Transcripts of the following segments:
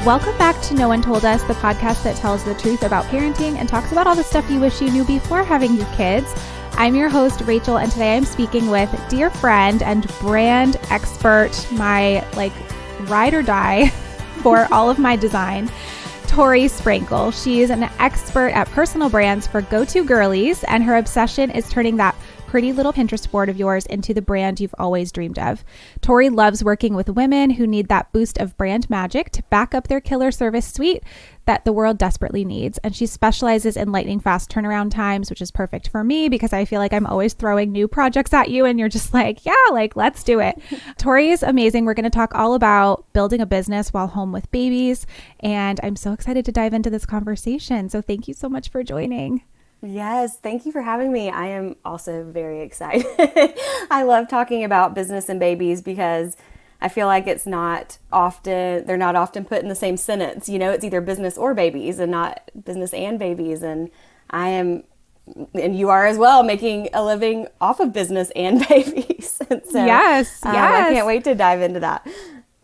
Welcome back to No One Told Us, the podcast that tells the truth about parenting and talks about all the stuff you wish you knew before having your kids. I'm your host, Rachael, and today I'm speaking with dear friend and brand expert, my ride or die for all of my design, Tori Sprankel. She is an expert at personal brands for go-to girlies, and her obsession is turning that pretty little Pinterest board of yours into the brand you've always dreamed of. Tori loves working with women who need that boost of brand magic to back up their killer service suite that the world desperately needs. And she specializes in lightning fast turnaround times, which is perfect for me because I feel like I'm always throwing new projects at you and you're just let's do it. Tori is amazing. We're going to talk all about building a business while home with babies. And I'm so excited to dive into this conversation. So thank you so much for joining. Yes, thank you for having me. I am also very excited. I love talking about business and babies because I feel like they're not often put in the same sentence. You know, it's either business or babies and not business and babies. And and you are as well, making a living off of business and babies. And so, yes. I can't wait to dive into that.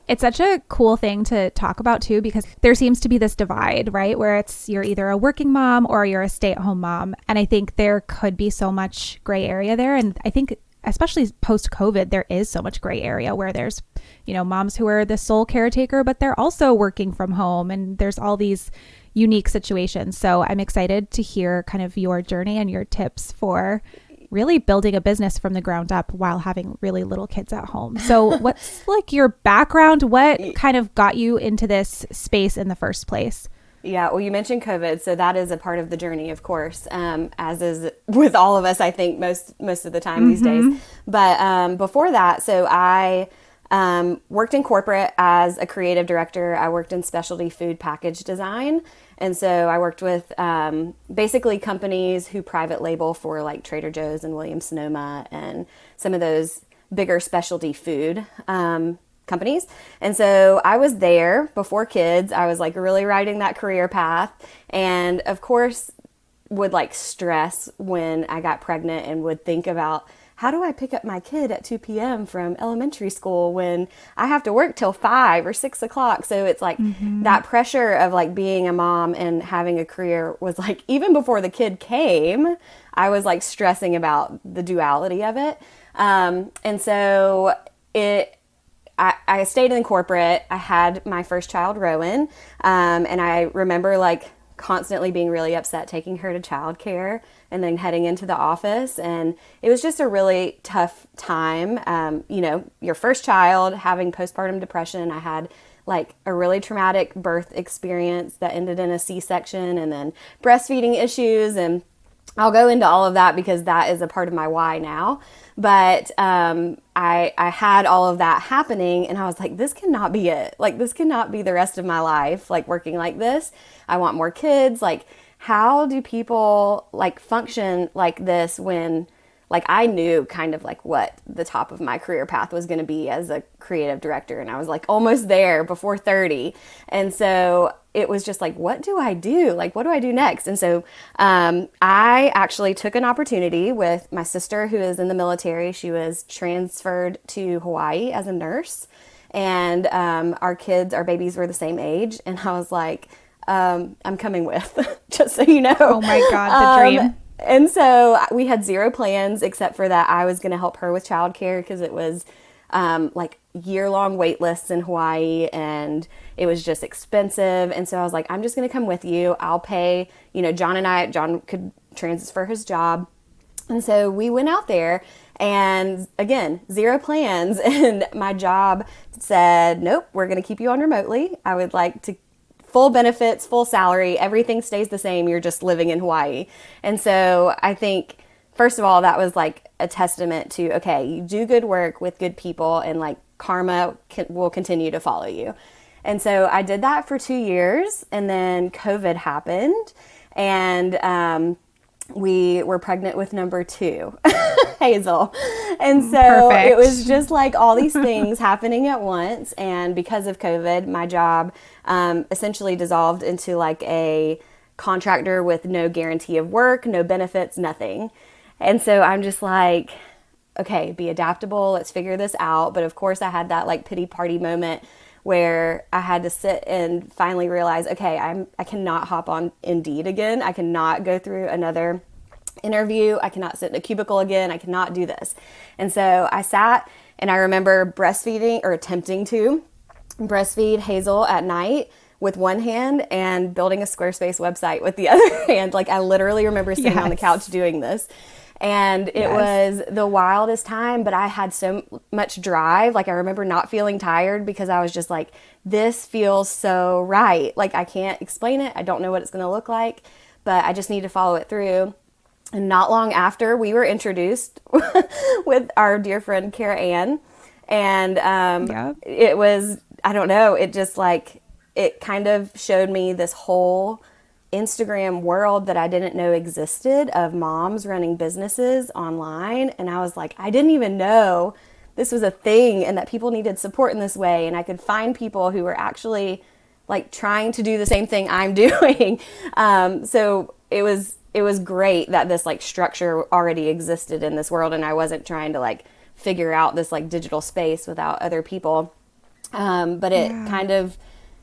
It's such a cool thing to talk about too, because there seems to be this divide, right? Where you're either a working mom or you're a stay-at-home mom. And I think there could be so much gray area there. And I think especially post-COVID, there is so much gray area where there's, moms who are the sole caretaker, but they're also working from home. And there's all these unique situations. So I'm excited to hear kind of your journey and your tips for really building a business from the ground up while having really little kids at home. So what's your background? What kind of got you into this space in the first place? Yeah, well, you mentioned COVID, so that is a part of the journey, of course, as is with all of us, I think, most of the time these days. But before that, so I worked in corporate as a creative director. I worked in specialty food package design. And so I worked with basically companies who private label for like Trader Joe's and Williams-Sonoma and some of those bigger specialty food companies. And so I was there before kids. I was really riding that career path. And of course would stress when I got pregnant and would think about, how do I pick up my kid at 2 p.m. from elementary school when I have to work till 5 or 6 o'clock? So it's that pressure of being a mom and having a career was even before the kid came, I was stressing about the duality of it. And so I stayed in corporate. I had my first child, Rowan. And I remember constantly being really upset taking her to childcare and then heading into the office. And it was just a really tough time. Your first child, having postpartum depression. I had a really traumatic birth experience that ended in a C-section and then breastfeeding issues. And I'll go into all of that because that is a part of my why now. But I had all of that happening and I was this cannot be it. This cannot be the rest of my life, working like this. I want more kids. How do people function like this when I knew kind of what the top of my career path was going to be as a creative director. And I was almost there before 30. And so it was just what do I do? What do I do next? And so I actually took an opportunity with my sister who is in the military. She was transferred to Hawaii as a nurse. And our babies were the same age. And I was I'm coming with, just so you know. Oh my God, the dream. And so we had zero plans except for that I was going to help her with childcare because it was year-long wait lists in Hawaii and it was just expensive. And so I was I'm just going to come with you. I'll pay, John could transfer his job. And so we went out there and again, zero plans. And my job said, nope, we're going to keep you on remotely. I would like to full benefits, full salary, everything stays the same. You're just living in Hawaii. And so I think, first of all, that was a testament to, okay, you do good work with good people and karma will continue to follow you. And so I did that for 2 years and then COVID happened and we were pregnant with number 2, Hazel. And so Perfect. It was just all these things happening at once. And because of COVID, my job essentially dissolved into a contractor with no guarantee of work, no benefits, nothing. And so I'm just okay, be adaptable. Let's figure this out. But of course I had that pity party moment where I had to sit and finally realize, okay, I cannot hop on Indeed again. I cannot go through another interview. I cannot sit in a cubicle again. I cannot do this. And so I sat, and I remember breastfeeding, or attempting to breastfeed Hazel at night with one hand and building a Squarespace website with the other hand. Like, I literally remember sitting on the couch doing this. And it was the wildest time, but I had so much drive. Like, I remember not feeling tired because I was just like, this feels so right. Like, I can't explain it. I don't know what it's going to look like, but I just need to follow it through. And not long after, we were introduced with our dear friend Kara Ann. And it was, I don't know, it just like, it kind of showed me this whole Instagram world that I didn't know existed, of moms running businesses online. And I was like, I didn't even know this was a thing and that people needed support in this way. And I could find people who were actually like trying to do the same thing I'm doing. So it was great that this like structure already existed in this world, and I wasn't trying to like figure out this like digital space without other people. But it kind of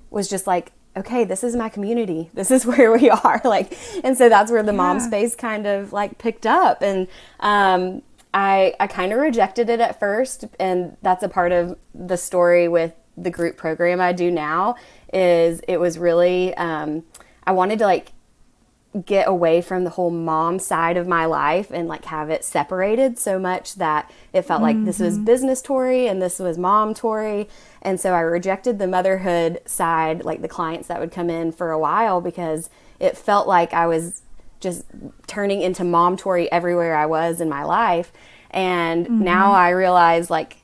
was just like, okay, this is my community. This is where we are. Like, and so that's where the mom space kind of like picked up. And I kind of rejected it at first. And that's a part of the story with the group program I do now, is it was really, I wanted to like get away from the whole mom side of my life and like have it separated so much that it felt like this was business Tori and this was mom Tori. And so I rejected the motherhood side, like the clients that would come in, for a while, because it felt like I was just turning into mom Tori everywhere I was in my life. And now I realize like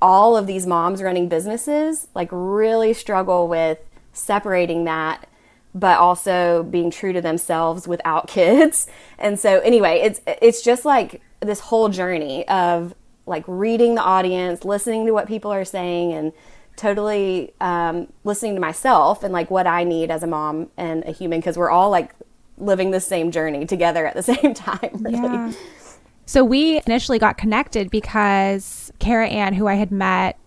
all of these moms running businesses like really struggle with separating that, but also being true to themselves without kids. And so anyway, it's just like this whole journey of like reading the audience, listening to what people are saying, and totally listening to myself and like what I need as a mom and a human, because we're all like living the same journey together at the same time, really. Yeah. So we initially got connected because Kara Ann, who I had met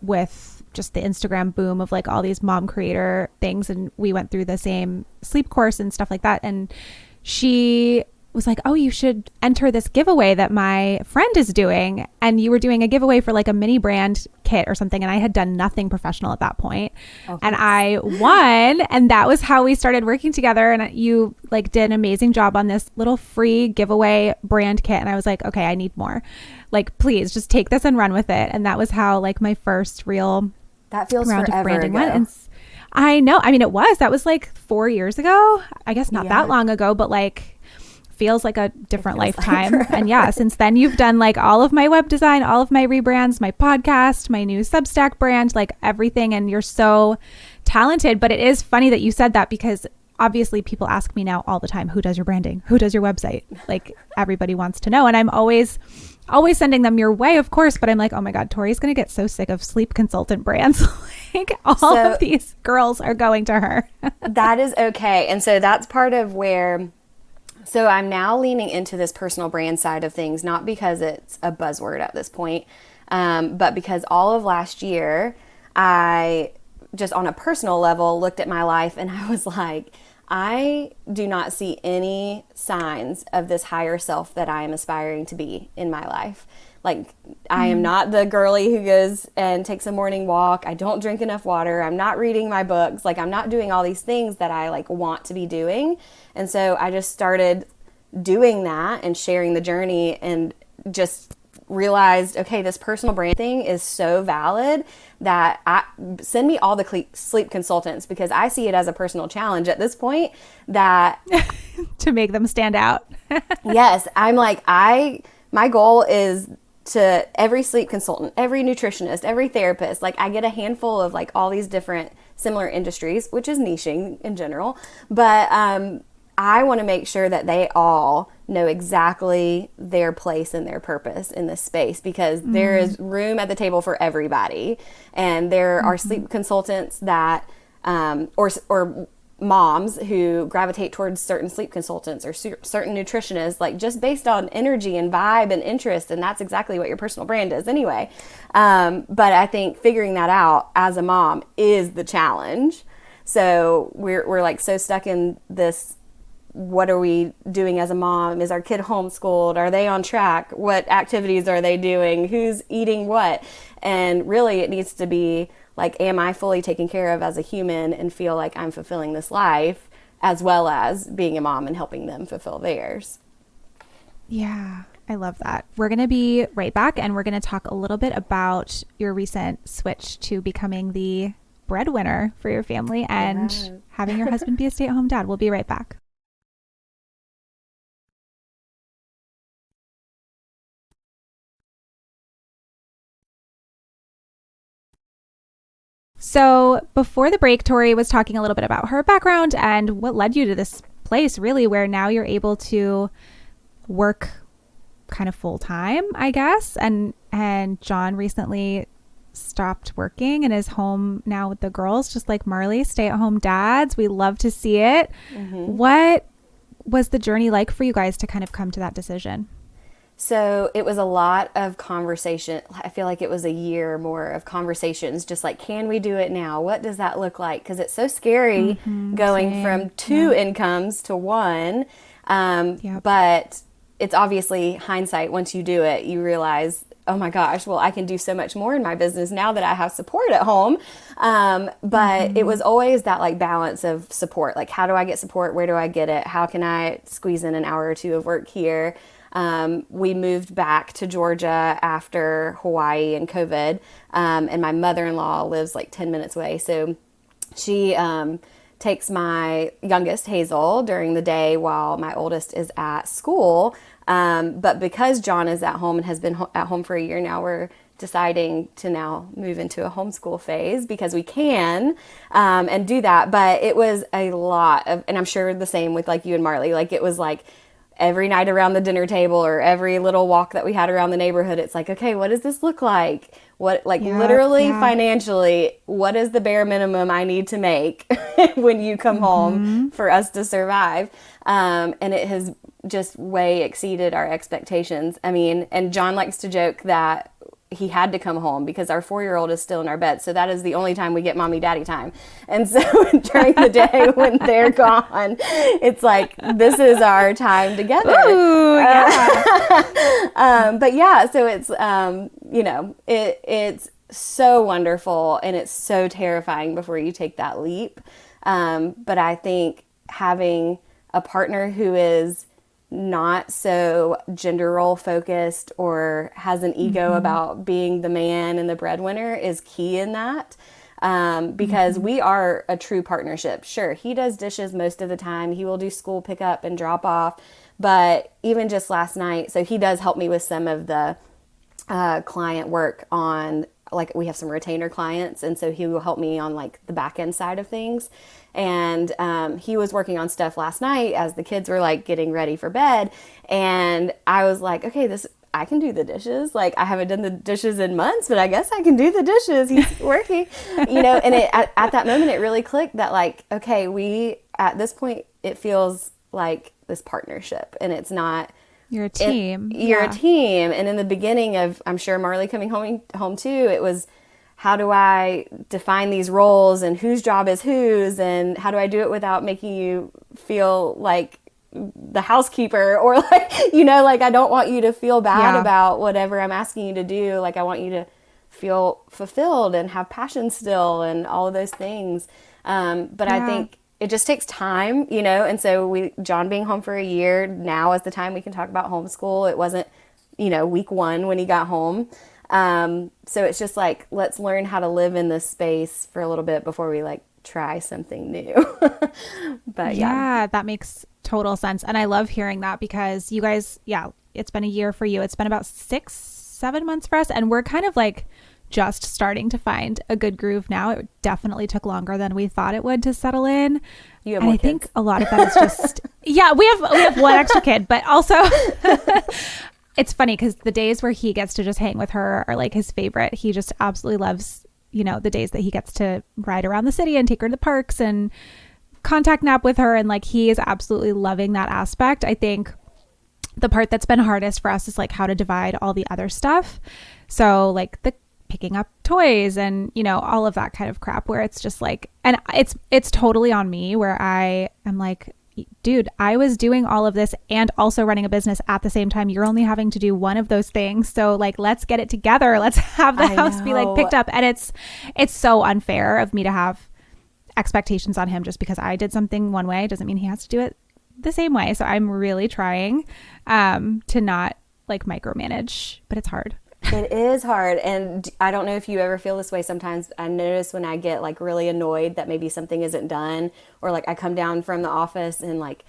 with just the Instagram boom of like all these mom creator things, and we went through the same sleep course and stuff like that, and she was like, oh, you should enter this giveaway that my friend is doing. And you were doing a giveaway for like a mini brand kit or something, and I had done nothing professional at that point. And I won, and that was how we started working together. And you like did an amazing job on this little free giveaway brand kit, and I was like, okay, I need more. Like, please just take this and run with it. And that was how like my first real that feels round forever of branding ago. went. And I know. I mean, that was like 4 years ago. I guess not that long ago, but like feels like a different lifetime. Like and since then you've done like all of my web design, all of my rebrands, my podcast, my new Substack brand, like everything. And you're so talented. But it is funny that you said that, because obviously people ask me now all the time, who does your branding? Who does your website? Like everybody wants to know. And I'm always sending them your way, of course. But I'm like, oh my God, Tori's going to get so sick of sleep consultant brands. Like all of these girls are going to her. That is okay. And so that's part of where, so I'm now leaning into this personal brand side of things, not because it's a buzzword at this point, but because all of last year, I just on a personal level looked at my life and I was like, I do not see any signs of this higher self that I am aspiring to be in my life. Like, I am not the girly who goes and takes a morning walk. I don't drink enough water. I'm not reading my books. Like, I'm not doing all these things that I like want to be doing. And so I just started doing that and sharing the journey, and just realized, okay, this personal brand thing is so valid that send me all the sleep consultants, because I see it as a personal challenge at this point that to make them stand out. Yes. I'm like, my goal is to every sleep consultant, every nutritionist, every therapist, like I get a handful of like all these different similar industries, which is niching in general. But I want to make sure that they all know exactly their place and their purpose in this space, because there is room at the table for everybody. And there are sleep consultants that, or moms who gravitate towards certain sleep consultants or certain nutritionists, like just based on energy and vibe and interest. And that's exactly what your personal brand is anyway. But I think figuring that out as a mom is the challenge. So we're like so stuck in this, what are we doing as a mom? Is our kid homeschooled? Are they on track? What activities are they doing? Who's eating what? And really it needs to be like, am I fully taken care of as a human and feel like I'm fulfilling this life, as well as being a mom and helping them fulfill theirs? Yeah, I love that. We're going to be right back, and we're going to talk a little bit about your recent switch to becoming the breadwinner for your family and having your husband be a stay-at-home dad. We'll be right back. So before the break, Tori was talking a little bit about her background and what led you to this place, really, where now you're able to work kind of full time, I guess. And John recently stopped working and is home now with the girls, just like Marley, stay-at-home dads. We love to see it. Mm-hmm. What was the journey like for you guys to kind of come to that decision? So it was a lot of conversation. I feel like it was a year more of conversations, just like, can we do it now? What does that look like? Because it's so scary going from two incomes to one. But it's obviously hindsight. Once you do it, you realize, oh my gosh, well, I can do so much more in my business now that I have support at home. But it was always that like balance of support. Like, how do I get support? Where do I get it? How can I squeeze in an hour or two of work here? We moved back to Georgia after Hawaii and COVID. And my mother-in-law lives like 10 minutes away. So she takes my youngest, Hazel, during the day while my oldest is at school. But because John is at home and has been at home for a year now, we're deciding to now move into a homeschool phase because we can and do that. But it was a lot of, and I'm sure the same with like you and Marley, like it was like every night around the dinner table or every little walk that we had around the neighborhood, it's like, okay, what does this look like? What, like literally financially, what is the bare minimum I need to make when you come home for us to survive? And it has just way exceeded our expectations. I mean, and John likes to joke that he had to come home because our 4-year-old is still in our bed. So that is the only time we get mommy daddy time. And so during the day when they're gone, it's like, this is our time together. Ooh, but yeah, so it's, it's so wonderful and it's so terrifying before you take that leap. But I think having a partner who is not so gender role focused or has an ego about being the man and the breadwinner is key in that. Because we are a true partnership. Sure, he does dishes most of the time. He will do school pickup and drop off. But even just last night, so he does help me with some of the client work on, like we have some retainer clients. And so he will help me on like the back end side of things. And he was working on stuff last night as the kids were like getting ready for bed. And I was like, okay, I can do the dishes. Like I haven't done the dishes in months, but I guess I can do the dishes. He's working, and at that moment, it really clicked that like, okay, at this point, it feels like this partnership and it's not. You're a team. You're a team. And in the beginning of, I'm sure Marley coming home too, it was, how do I define these roles and whose job is whose, and how do I do it without making you feel like the housekeeper or like, like I don't want you to feel bad about whatever I'm asking you to do. Like I want you to feel fulfilled and have passion still and all of those things. But I think it just takes time, and so John being home for a year, now is the time we can talk about homeschool. It wasn't, week 1 when he got home. So it's just like, let's learn how to live in this space for a little bit before we like try something new. But yeah, that makes total sense. And I love hearing that because you guys, it's been a year for you. It's been about 6-7 months for us. And we're kind of like just starting to find a good groove now. It definitely took longer than we thought it would to settle in. You have more kids. I think a lot of that is just, we have one extra kid, but also it's funny because the days where he gets to just hang with her are like his favorite. He just absolutely loves, the days that he gets to ride around the city and take her to the parks and contact nap with her, and like he is absolutely loving that aspect. I think the part that's been hardest for us is like how to divide all the other stuff. So like the picking up toys and, you know, all of that kind of crap where it's just like, and it's totally on me where I am like, dude, I was doing all of this and also running a business at the same time. You're only having to do one of those things. So like, let's get it together. Let's have the house be like picked up. And it's so unfair of me to have expectations on him just because I did something one way doesn't mean he has to do it the same way. So I'm really trying to not like micromanage, but it's hard. It is hard. And I don't know if you ever feel this way sometimes. I notice when I get like really annoyed that maybe something isn't done, or like I come down from the office and like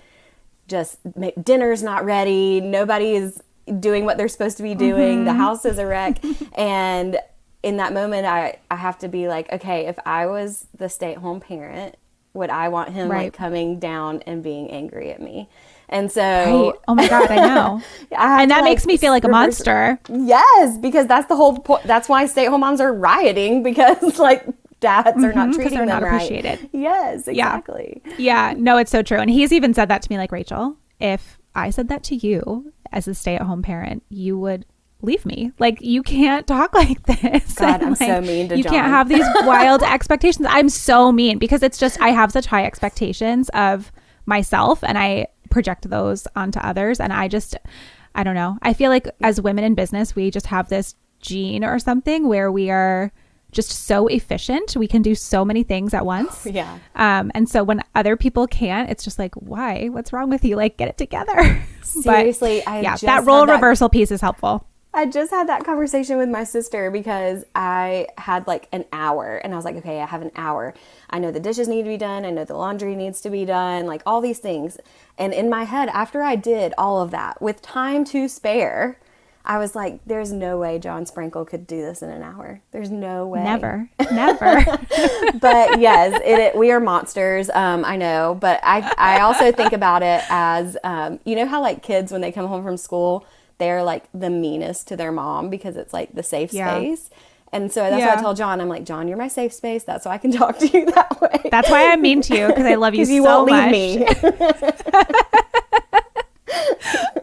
just dinner's not ready. Nobody is doing what they're supposed to be doing. The house is a wreck. And in that moment, I have to be like, okay, if I was the stay-at-home parent, would I want him like coming down and being angry at me? And so, oh my God, I know. And that makes me feel like a monster. Yes, because that's the whole point. That's why stay-at-home moms are rioting, because like dads are not treating them not right. Appreciated. Yes, exactly. Yeah, no, it's so true. And he's even said that to me, like, Rachel, if I said that to you as a stay-at-home parent, you would leave me. Like, you can't talk like this. God, I'm like, so mean to you John. You can't have these wild expectations. I'm so mean because it's just, I have such high expectations of myself and I project those onto others. And I don't know. I feel like as women in business, we just have this gene or something where we are just so efficient. We can do so many things at once. Yeah. And so when other people can't, it's just like, why? What's wrong with you? Like, get it together. Seriously. That role reversal piece is helpful. I just had that conversation with my sister because I had like an hour and I was like, okay, I have an hour. I know the dishes need to be done. I know the laundry needs to be done, like all these things. And in my head, after I did all of that with time to spare, I was like, there's no way John Sprankel could do this in an hour. There's no way. Never. But yes, we are monsters. I know. But I also think about it as, you know how like kids, when they come home from school, they're like the meanest to their mom because it's like the safe space. And so that's why I tell John, I'm like, John, you're my safe space. That's why I can talk to you that way. That's why I'm mean to you, because I love you so won't much. Leave me.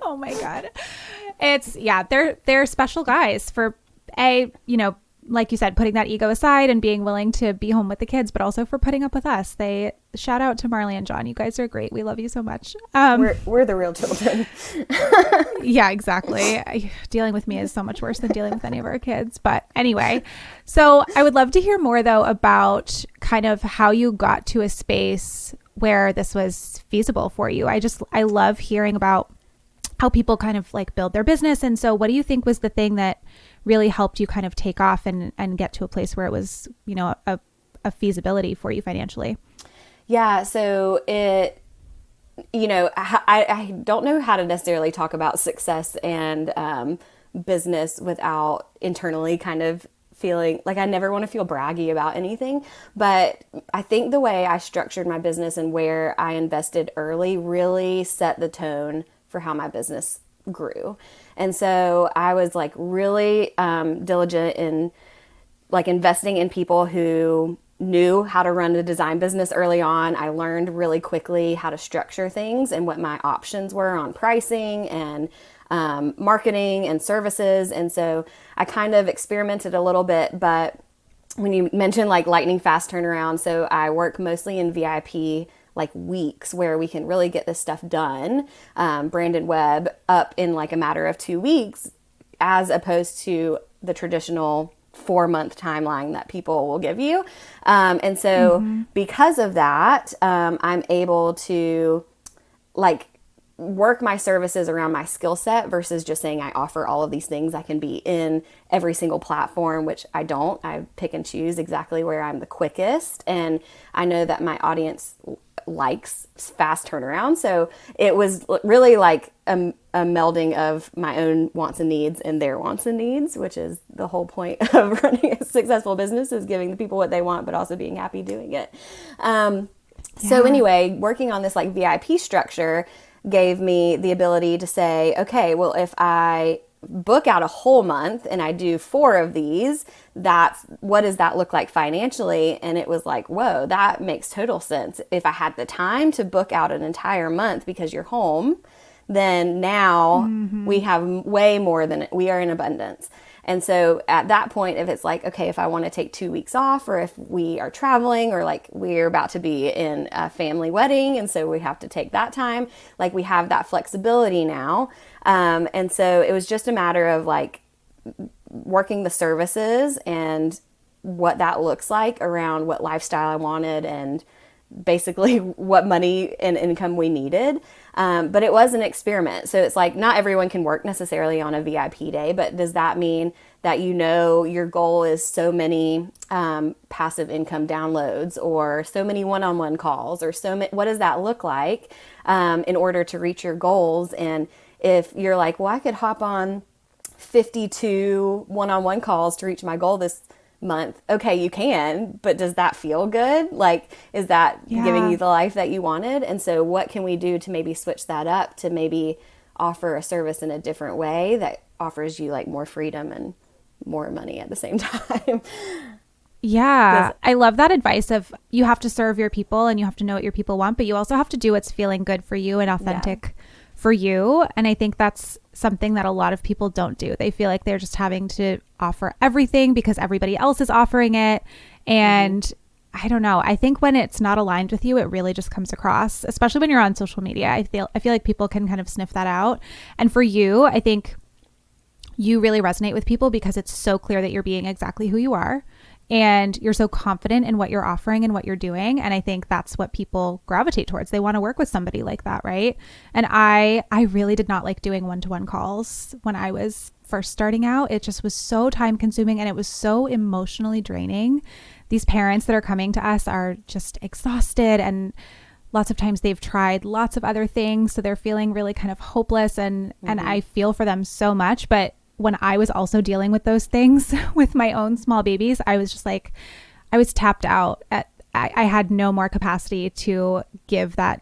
Oh my God. They're special guys for like you said, putting that ego aside and being willing to be home with the kids, but also for putting up with us. Shout out to Marley and John. You guys are great. We love you so much. We're the real children. Yeah, exactly. Dealing with me is so much worse than dealing with any of our kids. But anyway, so I would love to hear more though about kind of how you got to a space where this was feasible for you. I love hearing about how people kind of like build their business. And so what do you think was the thing that really helped you kind of take off and get to a place where it was, you know, a feasibility for you financially? Yeah. So it, you know, I don't know how to necessarily talk about success and business without internally kind of feeling like I never want to feel braggy about anything. But I think the way I structured my business and where I invested early really set the tone for how my business grew. And so I was like really diligent in like investing in people who knew how to run a design business early on. I learned really quickly how to structure things and what my options were on pricing and marketing and services. And so I kind of experimented a little bit, but when you mentioned like lightning fast turnaround, so I work mostly in VIP like weeks where we can really get this stuff done, branded web up in like a matter of 2 weeks, as opposed to the traditional 4-month timeline that people will give you. And so because of that, I'm able to like work my services around my skill set versus just saying I offer all of these things. I can be in every single platform, which I don't. I pick and choose exactly where I'm the quickest. And I know that my audience likes fast turnaround. So it was really like a melding of my own wants and needs and their wants and needs, which is the whole point of running a successful business, is giving the people what they want, but also being happy doing it. So anyway, working on this like VIP structure gave me the ability to say, okay, well, if I book out a whole month and I do 4 of these, what does that look like financially? And it was like, whoa, that makes total sense. If I had the time to book out an entire month because you're home, then now we have way more than we are in abundance. And so at that point, if it's like, okay, if I want to take 2 weeks off, or if we are traveling, or like we're about to be in a family wedding, and so we have to take that time, like we have that flexibility now. And so it was just a matter of like working the services and what that looks like around what lifestyle I wanted and basically what money and income we needed. But it was an experiment. So it's like not everyone can work necessarily on a VIP day, but does that mean that your goal is so many passive income downloads or so many one-on-one calls or what does that look like in order to reach your goals? And if you're like, well, I could hop on 52 one-on-one calls to reach my goal this month. Okay, you can, but does that feel good? Like, is that giving you the life that you wanted? And so what can we do to maybe switch that up, to maybe offer a service in a different way that offers you like more freedom and more money at the same time? Yeah, I love that advice of you have to serve your people and you have to know what your people want, but you also have to do what's feeling good for you and authentic for you. And I think that's something that a lot of people don't do. They feel like they're just having to offer everything because everybody else is offering it. And I don't know. I think when it's not aligned with you, it really just comes across, especially when you're on social media. I feel like people can kind of sniff that out. And for you, I think you really resonate with people because it's so clear that you're being exactly who you are. And you're so confident in what you're offering and what you're doing. And I think that's what people gravitate towards. They want to work with somebody like that, right? And I really did not like doing one-to-one calls when I was first starting out. It just was so time consuming and it was so emotionally draining. These parents that are coming to us are just exhausted, and lots of times they've tried lots of other things. So they're feeling really kind of hopeless, and I feel for them so much. But when I was also dealing with those things with my own small babies, I was just like, I was tapped out. I had no more capacity to give that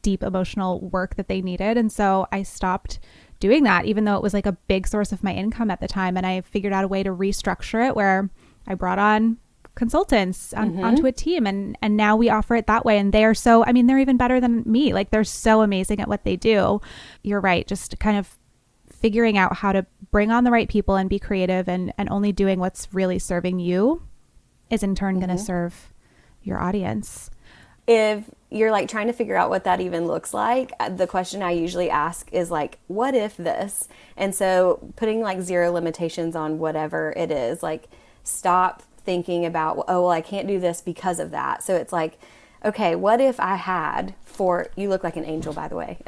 deep emotional work that they needed. And so I stopped doing that, even though it was like a big source of my income at the time. And I figured out a way to restructure it where I brought on consultants onto a team, and now we offer it that way. And they're they're even better than me. Like, they're so amazing at what they do. You're right. Just kind of figuring out how to bring on the right people and be creative and only doing what's really serving you is in turn going to serve your audience. If you're like trying to figure out what that even looks like, the question I usually ask is like, what if this? And so putting like zero limitations on whatever it is, like stop thinking about, oh, well, I can't do this because of that. So it's like, okay, what if I had you look like an angel, by the way.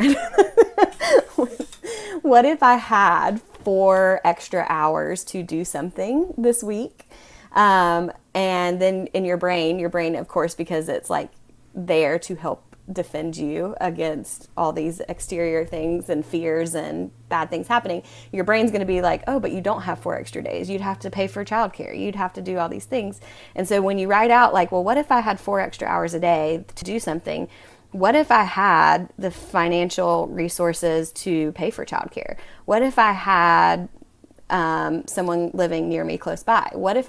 What if I had 4 extra hours to do something this week? And then in your brain, of course, because it's like there to help defend you against all these exterior things and fears and bad things happening, your brain's going to be like, oh, but you don't have 4 extra days. You'd have to pay for childcare. You'd have to do all these things. And so when you write out like, well, what if I had 4 extra hours a day to do something? What if I had the financial resources to pay for childcare? What if I had someone living near me close by? What if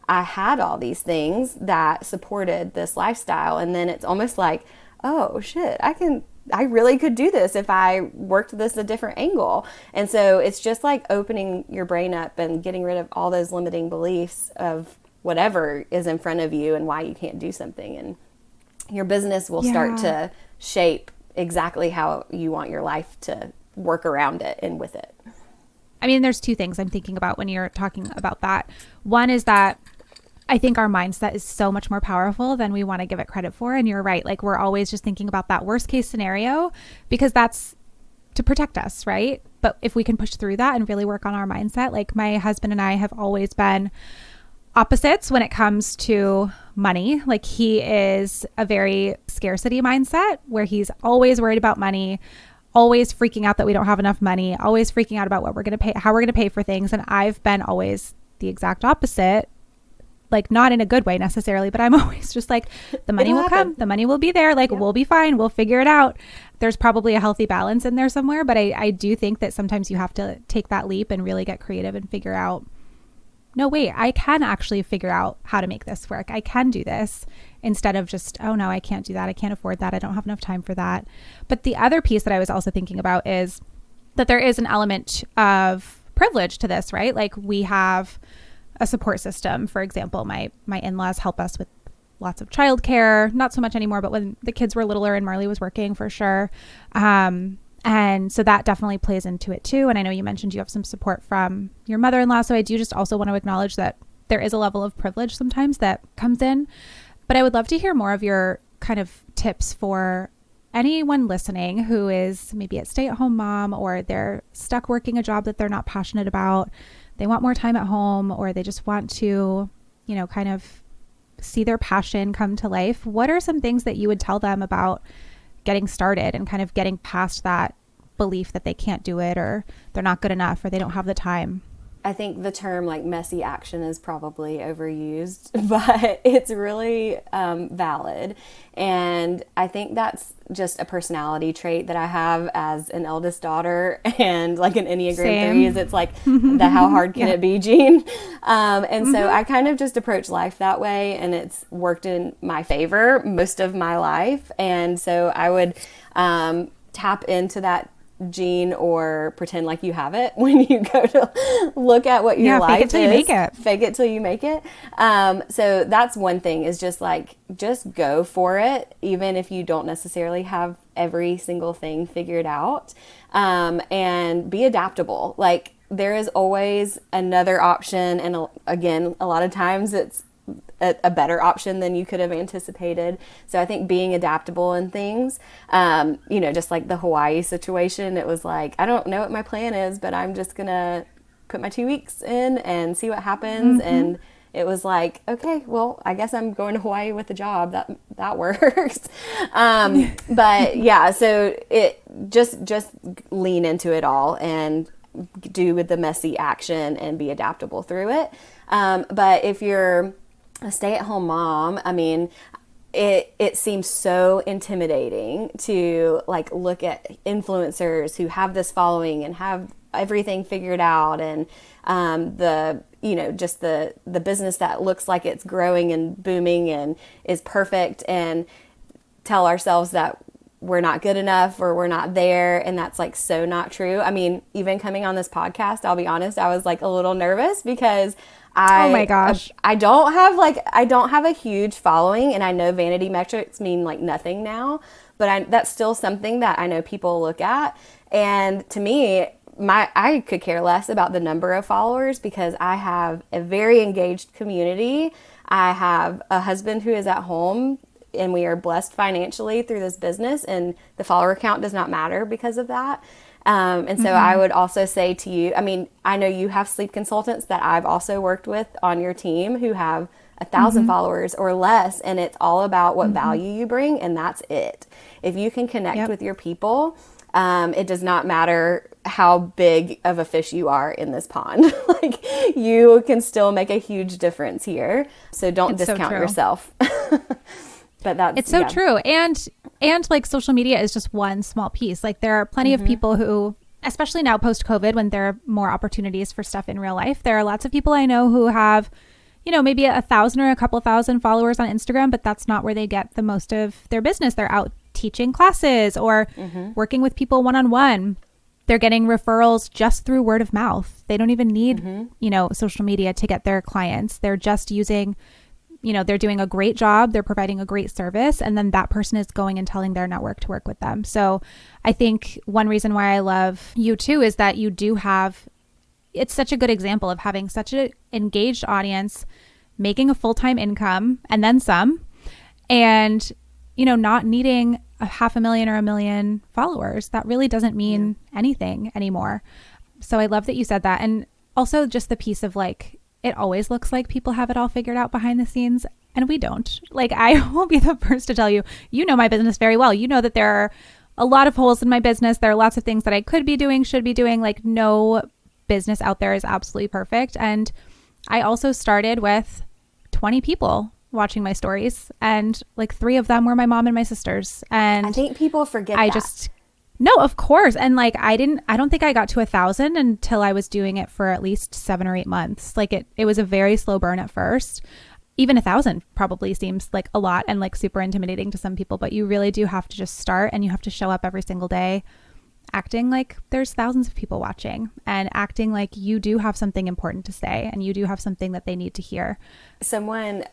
I had all these things that supported this lifestyle? And then it's almost like, oh shit, I really could do this if I worked this a different angle. And so it's just like opening your brain up and getting rid of all those limiting beliefs of whatever is in front of you and why you can't do something. And your business will start to shape exactly how you want your life to work around it and with it. I mean, there's 2 things I'm thinking about when you're talking about that. One is that I think our mindset is so much more powerful than we want to give it credit for. And you're right. Like, we're always just thinking about that worst case scenario because that's to protect us, right? But if we can push through that and really work on our mindset, like my husband and I have always been opposites when it comes to money. Like, he is a very scarcity mindset where he's always worried about money, always freaking out that we don't have enough money, always freaking out about what we're going to pay, how we're going to pay for things. And I've been always the exact opposite, like not in a good way necessarily, but I'm always just like, the money will come, the money will be there. Like, we'll be fine. We'll figure it out. There's probably a healthy balance in there somewhere, but I do think that sometimes you have to take that leap and really get creative and figure out no, wait, I can actually figure out how to make this work. I can do this, instead of just, oh no, I can't do that. I can't afford that. I don't have enough time for that. But the other piece that I was also thinking about is that there is an element of privilege to this, right? Like we have a support system. For example, my in-laws help us with lots of childcare, not so much anymore, but when the kids were littler and Marley was working, for sure. And so that definitely plays into it too. And I know you mentioned you have some support from your mother-in-law. So I do just also want to acknowledge that there is a level of privilege sometimes that comes in. But I would love to hear more of your kind of tips for anyone listening who is maybe a stay-at-home mom, or they're stuck working a job that they're not passionate about. They want more time at home, or they just want to, you know, kind of see their passion come to life. What are some things that you would tell them about getting started and kind of getting past that belief that they can't do it, or they're not good enough, or they don't have the time? I think the term like messy action is probably overused, but it's really valid. And I think that's just a personality trait that I have as an eldest daughter, and like an Enneagram Same. 3 is it's like the how hard can it be gene. And so I kind of just approach life that way, and it's worked in my favor most of my life. And so I would tap into that gene, or pretend like you have it when you go to look at what your life is. Fake it till you make it. Fake it till you make it. So that's one thing, is just go for it, even if you don't necessarily have every single thing figured out, and be adaptable. Like there is always another option. And again, a lot of times it's a better option than you could have anticipated. So I think being adaptable in things, just like the Hawaii situation, it was like, I don't know what my plan is, but I'm just going to put my 2 weeks in and see what happens. And it was like, okay, well, I guess I'm going to Hawaii with a job. That works. But yeah, so it just lean into it all and do with the messy action and be adaptable through it. But if you're a stay-at-home mom, I mean, it seems so intimidating to like look at influencers who have this following and have everything figured out, and just the business that looks like it's growing and booming and is perfect, and tell ourselves that we're not good enough or we're not there. And that's like so not true. I mean, even coming on this podcast, I'll be honest, I was like a little nervous because oh my gosh, I don't have a huge following, and I know vanity metrics mean like nothing now, but that's still something that I know people look at. And to me, I could care less about the number of followers, because I have a very engaged community. I have a husband who is at home, and we are blessed financially through this business, and the follower count does not matter because of that. And so I would also say to you, I mean, I know you have sleep consultants that I've also worked with on your team who have 1,000 followers or less, and it's all about what value you bring, and that's it. If you can connect with your people, it does not matter how big of a fish you are in this pond. Like, you can still make a huge difference here. So don't discount yourself. But it's so true. And like social media is just one small piece. Like there are plenty of people who, especially now post-COVID, when there are more opportunities for stuff in real life, there are lots of people I know who have, maybe 1,000 or a couple thousand followers on Instagram, but that's not where they get the most of their business. They're out teaching classes or working with people one-on-one. They're getting referrals just through word of mouth. They don't even need, social media to get their clients. They're just using, they're doing a great job. They're providing a great service. And then that person is going and telling their network to work with them. So I think one reason why I love you too is that you do have, it's such a good example of having such an engaged audience, making a full-time income and then some, and, not needing 500,000 or 1 million followers. That really doesn't mean anything anymore. So I love that you said that. And also just the piece of like, it always looks like people have it all figured out behind the scenes, and we don't. Like, I will be the first to tell you, my business very well. You know that there are a lot of holes in my business. There are lots of things that I could be doing, should be doing. Like, no business out there is absolutely perfect. And I also started with 20 people watching my stories, and like 3 of them were my mom and my sisters. And I think people forget No, of course. And like, I don't think I got to 1,000 until I was doing it for at least 7 or 8 months. Like it was a very slow burn at first. Even 1,000 probably seems like a lot and like super intimidating to some people, but you really do have to just start, and you have to show up every single day acting like there's thousands of people watching, and acting like you do have something important to say and you do have something that they need to hear. Someone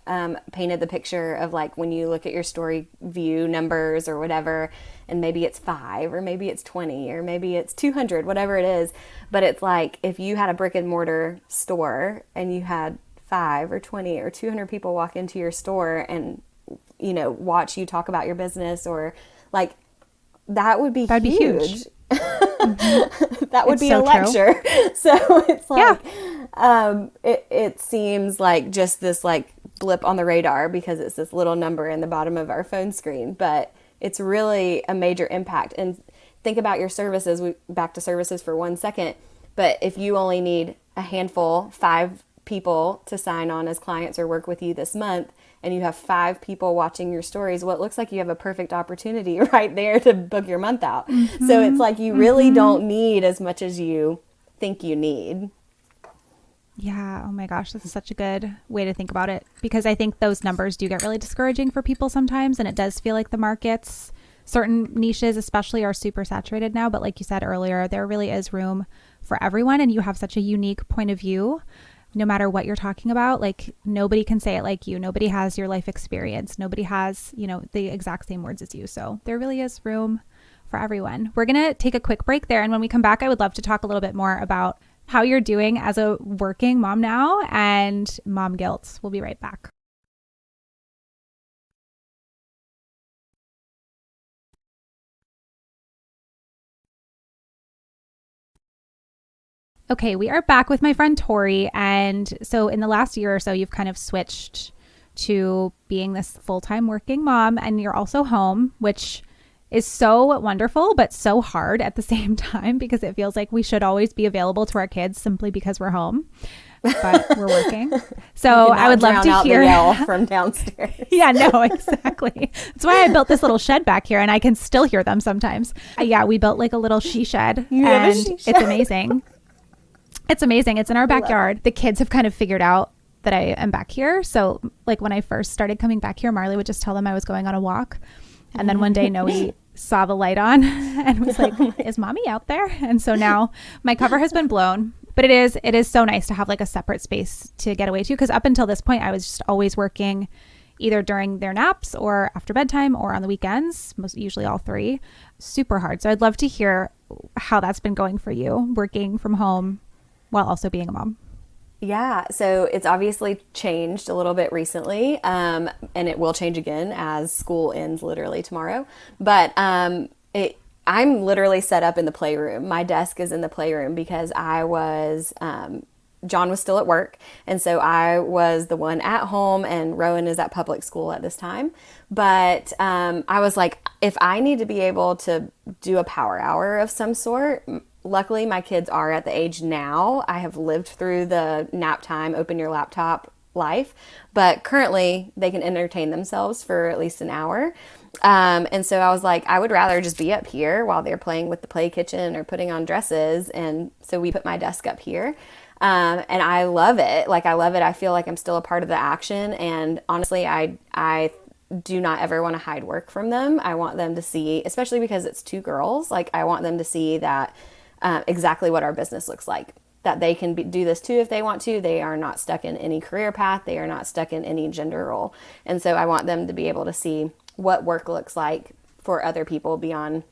painted the picture of like when you look at your story view numbers or whatever, and maybe it's 5 or maybe it's 20 or maybe it's 200, whatever it is. But it's like if you had a brick and mortar store and you had 5 or 20 or 200 people walk into your store and, you know, watch you talk about your business, or like that'd be huge. That would be so a lecture. So it's like, it seems like just this like blip on the radar because it's this little number in the bottom of our phone screen, but it's really a major impact. And think about your services. Back to services for 1 second. But if you only need a handful, 5 people to sign on as clients or work with you this month, and you have 5 people watching your stories, well, it looks like you have a perfect opportunity right there to book your month out. Mm-hmm. So it's like you really don't need as much as you think you need. Yeah. Oh my gosh. This is such a good way to think about it, because I think those numbers do get really discouraging for people sometimes. And it does feel like the markets, certain niches especially, are super saturated now. But like you said earlier, there really is room for everyone. And you have such a unique point of view. No matter what you're talking about, like nobody can say it like you. Nobody has your life experience. Nobody has, you know, the exact same words as you. So there really is room for everyone. We're going to take a quick break there. And when we come back, I would love to talk a little bit more about how you're doing as a working mom now and mom guilt. We'll be right back. Okay, we are back with my friend Tori. And so in the last year or so, you've kind of switched to being this full-time working mom, and you're also home, which is so wonderful, but so hard at the same time, because it feels like we should always be available to our kids simply because we're home, but we're working. So I would love to hear the yell from downstairs. Yeah, no, exactly. That's why I built this little shed back here, and I can still hear them sometimes. Yeah, we built like a little she shed, and it's amazing. It's amazing. It's in our backyard. The kids have kind of figured out that I am back here. So like when I first started coming back here, Marley would just tell them I was going on a walk. And then one day Noe saw the light on and was like, is mommy out there? And so now my cover has been blown. But it is so nice to have like a separate space to get away to. Because up until this point, I was just always working either during their naps or after bedtime or on the weekends, usually all 3. Super hard. So I'd love to hear how that's been going for you, working from home while also being a mom. Yeah, so it's obviously changed a little bit recently, and it will change again as school ends literally tomorrow. But I'm literally set up in the playroom. My desk is in the playroom because John was still at work, and so I was the one at home, and Rowan is at public school at this time. But I was like, if I need to be able to do a power hour of some sort, luckily my kids are at the age now. I have lived through the nap time, open your laptop life, but currently they can entertain themselves for at least an hour. And so I was like, I would rather just be up here while they're playing with the play kitchen or putting on dresses. And so we put my desk up here. And I love it. Like, I love it. I feel like I'm still a part of the action. And honestly, I do not ever want to hide work from them. I want them to see, especially because it's 2 girls, like I want them to see that exactly what our business looks like, that they can do this too if they want to. They are not stuck in any career path. They are not stuck in any gender role. And so I want them to be able to see what work looks like for other people beyond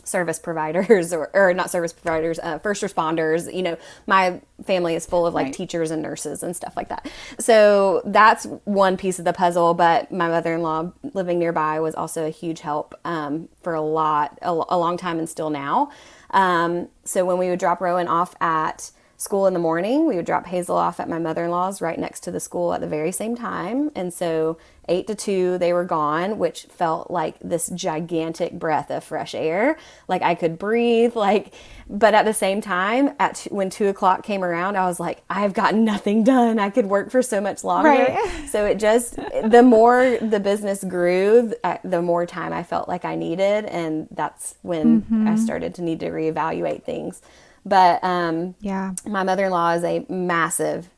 service providers or not service providers, first responders. You know, my family is full of like teachers and nurses and stuff like that. So that's one piece of the puzzle. But my mother-in-law living nearby was also a huge help for a long time and still now. So when we would drop Rowan off at school in the morning. We would drop Hazel off at my mother-in-law's right next to the school at the very same time. And so 8 to 2, they were gone, which felt like this gigantic breath of fresh air. Like I could breathe, but at the same time, when 2 o'clock came around, I was like, I've got nothing done. I could work for so much longer. Right. So the more the business grew, the more time I felt like I needed. And that's when I started to need to reevaluate things. But my mother-in-law is a massive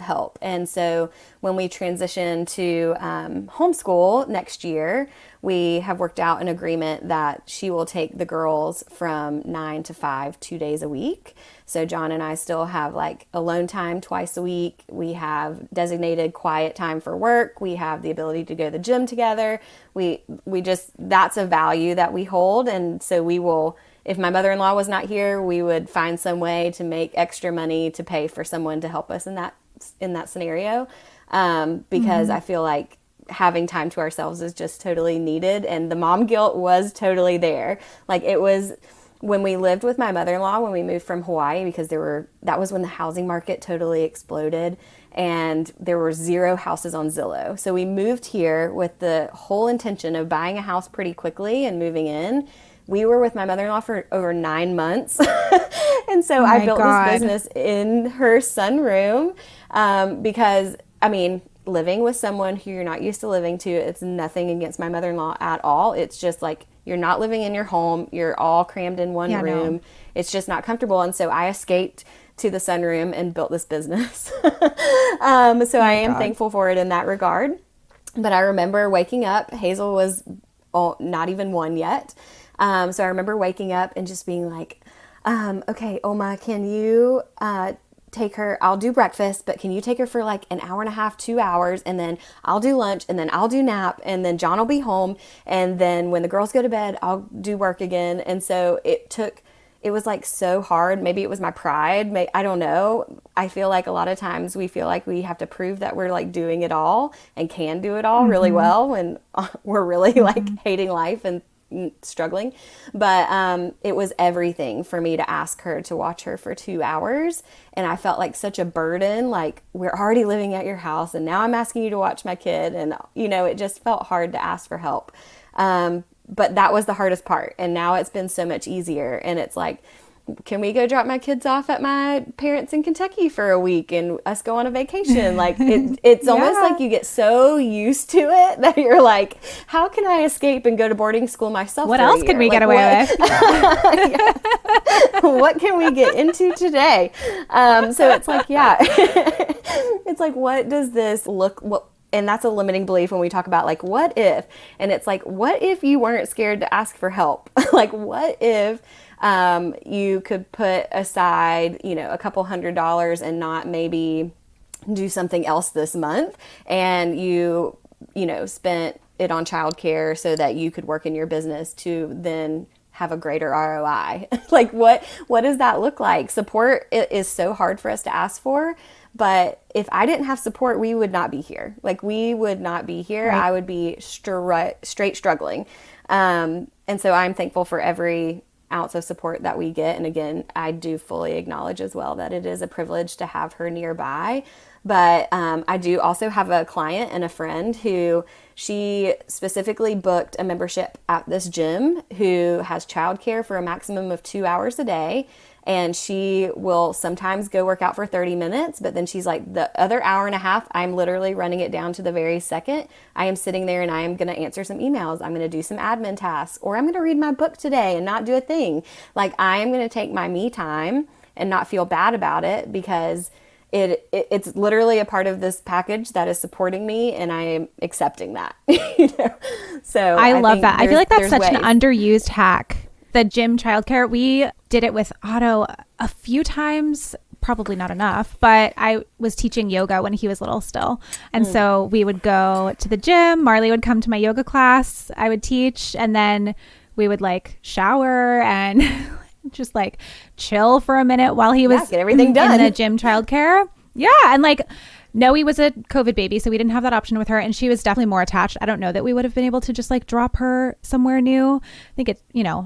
help. And so when we transition to homeschool next year, we have worked out an agreement that she will take the girls from 9 to 5, 2 days a week. So John and I still have like alone time twice a week. We have designated quiet time for work. We have the ability to go to the gym together. That's a value that we hold. And so we will, if my mother-in-law was not here, we would find some way to make extra money to pay for someone to help us in that scenario. Because I feel like having time to ourselves is just totally needed. And the mom guilt was totally there. Like it was when we lived with my mother-in-law, when we moved from Hawaii, because that was when the housing market totally exploded and there were 0 houses on Zillow. So we moved here with the whole intention of buying a house pretty quickly and moving in. We were with my mother-in-law for over 9 months. And so I built this business in her sunroom because, I mean, living with someone who you're not used to living to, it's nothing against my mother-in-law at all. It's just like you're not living in your home. You're all crammed in one room. No. It's just not comfortable. And so I escaped to the sunroom and built this business. So I am thankful for it in that regard. But I remember waking up. Hazel was not even 1 yet. So I remember waking up and just being like, okay, Oma, can you take her? I'll do breakfast, but can you take her for like an hour and a half, 2 hours, and then I'll do lunch, and then I'll do nap, and then John will be home, and then when the girls go to bed, I'll do work again. And so it was like so hard. Maybe it was my pride. I don't know. I feel like a lot of times we feel like we have to prove that we're like doing it all and can do it all really well when we're really like hating life and struggling. But it was everything for me to ask her to watch her for 2 hours. And I felt like such a burden, like we're already living at your house and now I'm asking you to watch my kid. And, it just felt hard to ask for help. But that was the hardest part. And now it's been so much easier. And it's like, can we go drop my kids off at my parents in Kentucky for a week and us go on a vacation? Like it's almost like you get so used to it that you're like, how can I escape and go to boarding school myself? What else can we get away with? What can we get into today? So it's like, it's like, what does this look? And that's a limiting belief when we talk about like, what if? And it's like, what if you weren't scared to ask for help? Like, what if you could put aside, a couple $100s and not maybe do something else this month, and you spent it on childcare so that you could work in your business to then have a greater ROI. Like what does that look like? Support is so hard for us to ask for, but if I didn't have support, we would not be here. Like we would not be here. Right. I would be straight struggling. And so I'm thankful for every ounce of support that we get. And again, I do fully acknowledge as well that it is a privilege to have her nearby. But I do also have a client and a friend who she specifically booked a membership at this gym who has childcare for a maximum of 2 hours a day. And she will sometimes go work out for 30 minutes, but then she's like, the other hour and a half, I'm literally running it down to the very second. I am sitting there and I am going to answer some emails. I'm going to do some admin tasks, or I'm going to read my book today and not do a thing. Like I am going to take my me time and not feel bad about it because it's literally a part of this package that is supporting me, and I am accepting that. So I love that. I feel like that's such an underused hack. The gym childcare, we did it with Otto a few times, probably not enough, but I was teaching yoga when he was little still. And so we would go to the gym. Marley would come to my yoga class. I would teach, and then we would like shower and just like chill for a minute while he was get everything done in the gym childcare. Yeah. And like, Noe was a COVID baby, so we didn't have that option with her, and she was definitely more attached. I don't know that we would have been able to just like drop her somewhere new. I think it's,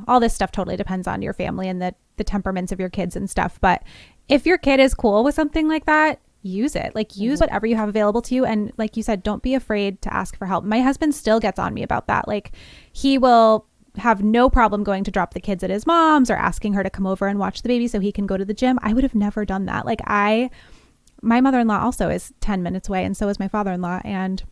all this stuff totally depends on your family and the temperaments of your kids and stuff. But if your kid is cool with something like that, use it. Like use whatever you have available to you. And like you said, don't be afraid to ask for help. My husband still gets on me about that. Like he will have no problem going to drop the kids at his mom's or asking her to come over and watch the baby so he can go to the gym. I would have never done that. Like my mother-in-law also is 10 minutes away, and so is my father-in-law and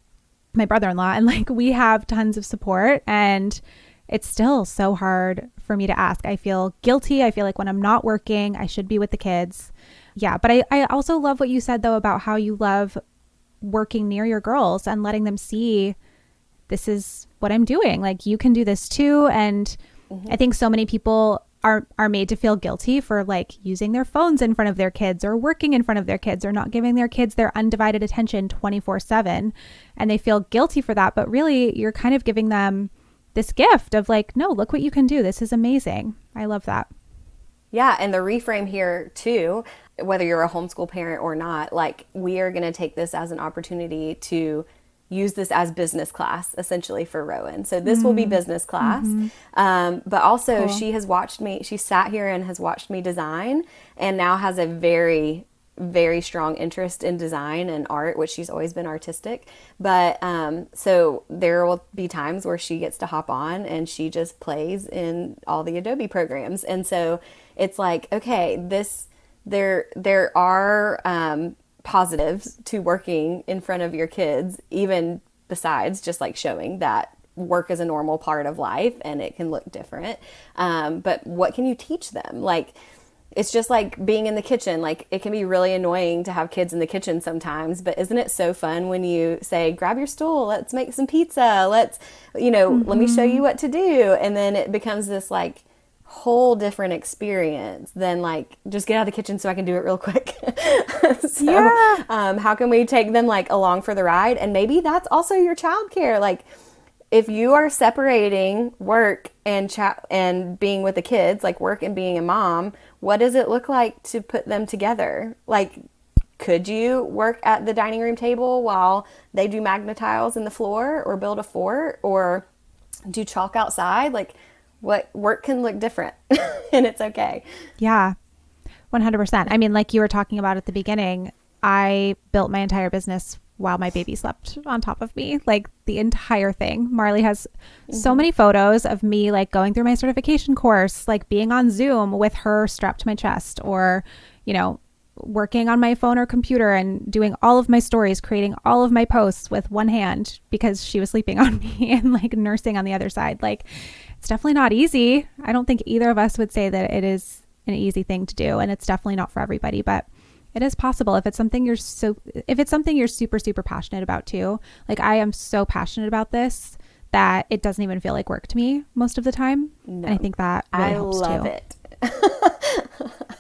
my brother-in-law. And like we have tons of support, and it's still so hard for me to ask. I feel guilty. I feel like when I'm not working, I should be with the kids. Yeah. But I also love what you said though about how you love working near your girls and letting them see this is what I'm doing. Like you can do this too. And I think so many people are made to feel guilty for like using their phones in front of their kids or working in front of their kids or not giving their kids their undivided attention 24/7. And they feel guilty for that. But really you're kind of giving them this gift of like, no, look what you can do. This is amazing. I love that. Yeah. And the reframe here too, whether you're a homeschool parent or not, like we are going to take this as an opportunity to use this as business class essentially for Rowan. So this will be business class. But also she sat here and has watched me design and now has a very, very strong interest in design and art, which she's always been artistic. But so there will be times where she gets to hop on and she just plays in all the Adobe programs. And so it's like, okay, there are positives to working in front of your kids, even besides just like showing that work is a normal part of life and it can look different. But what can you teach them? Like, it's just like being in the kitchen. Like it can be really annoying to have kids in the kitchen sometimes, but isn't it so fun when you say, grab your stool, let's make some pizza. Let me show you what to do. And then it becomes this like whole different experience than like just get out of the kitchen so I can do it real quick. How can we take them like along for the ride? And maybe that's also your childcare. Like if you are separating work and being with the kids, like work and being a mom, what does it look like to put them together? Like, could you work at the dining room table while they do magnetiles in the floor or build a fort or do chalk outside? Like, what work can look different and it's okay. Yeah, 100%. I mean, like you were talking about at the beginning, I built my entire business while my baby slept on top of me, like the entire thing. Marley has so many photos of me like going through my certification course, like being on Zoom with her strapped to my chest or, working on my phone or computer and doing all of my stories, creating all of my posts with one hand because she was sleeping on me and like nursing on the other side. Like it's definitely not easy. I don't think either of us would say that it is an easy thing to do, and it's definitely not for everybody, but it is possible if it's something you're super, super passionate about too. Like I am so passionate about this that it doesn't even feel like work to me most of the time. No, and I think that really helps too.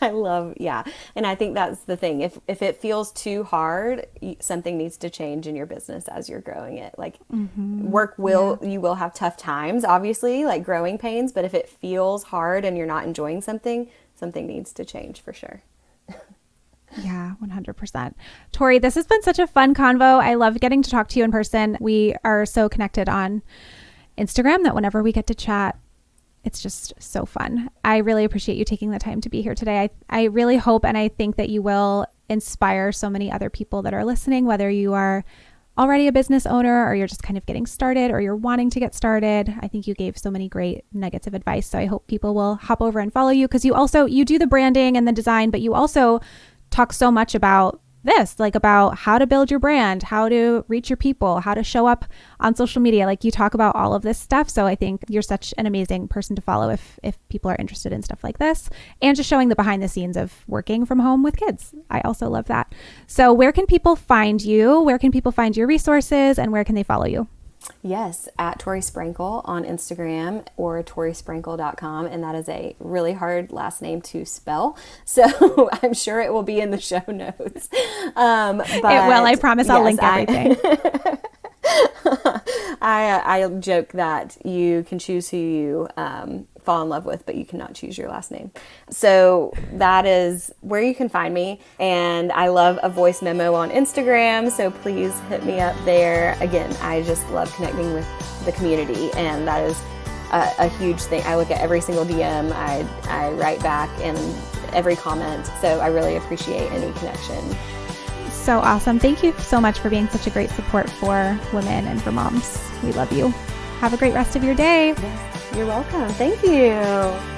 I love it. And I think that's the thing. If it feels too hard, something needs to change in your business as you're growing it. Like you will have tough times, obviously, like growing pains, but if it feels hard and you're not enjoying something needs to change for sure. Yeah, 100%. Tori, this has been such a fun convo. I love getting to talk to you in person. We are so connected on Instagram that whenever we get to chat, it's just so fun. I really appreciate you taking the time to be here today. I really hope and I think that you will inspire so many other people that are listening, whether you are already a business owner or you're just kind of getting started or you're wanting to get started. I think you gave so many great nuggets of advice. So I hope people will hop over and follow you because you do the branding and the design, but you also talk so much about this, like about how to build your brand, how to reach your people, how to show up on social media. Like you talk about all of this stuff. So I think you're such an amazing person to follow if people are interested in stuff like this and just showing the behind the scenes of working from home with kids. I also love that. So where can people find you? Where can people find your resources and where can they follow you? Yes, at Tori Sprankel on Instagram or torisprankel.com. And that is a really hard last name to spell. So I'm sure it will be in the show notes. But it will. I promise I'll link everything. I joke that you can choose who you fall in love with, but you cannot choose your last name. So that is where you can find me. And I love a voice memo on Instagram. So please hit me up there. Again, I just love connecting with the community. And that is a huge thing. I look at every single DM. I write back and every comment. So I really appreciate any connection. So awesome. Thank you so much for being such a great support for women and for moms. We love you. Have a great rest of your day. Yes, you're welcome. Thank you.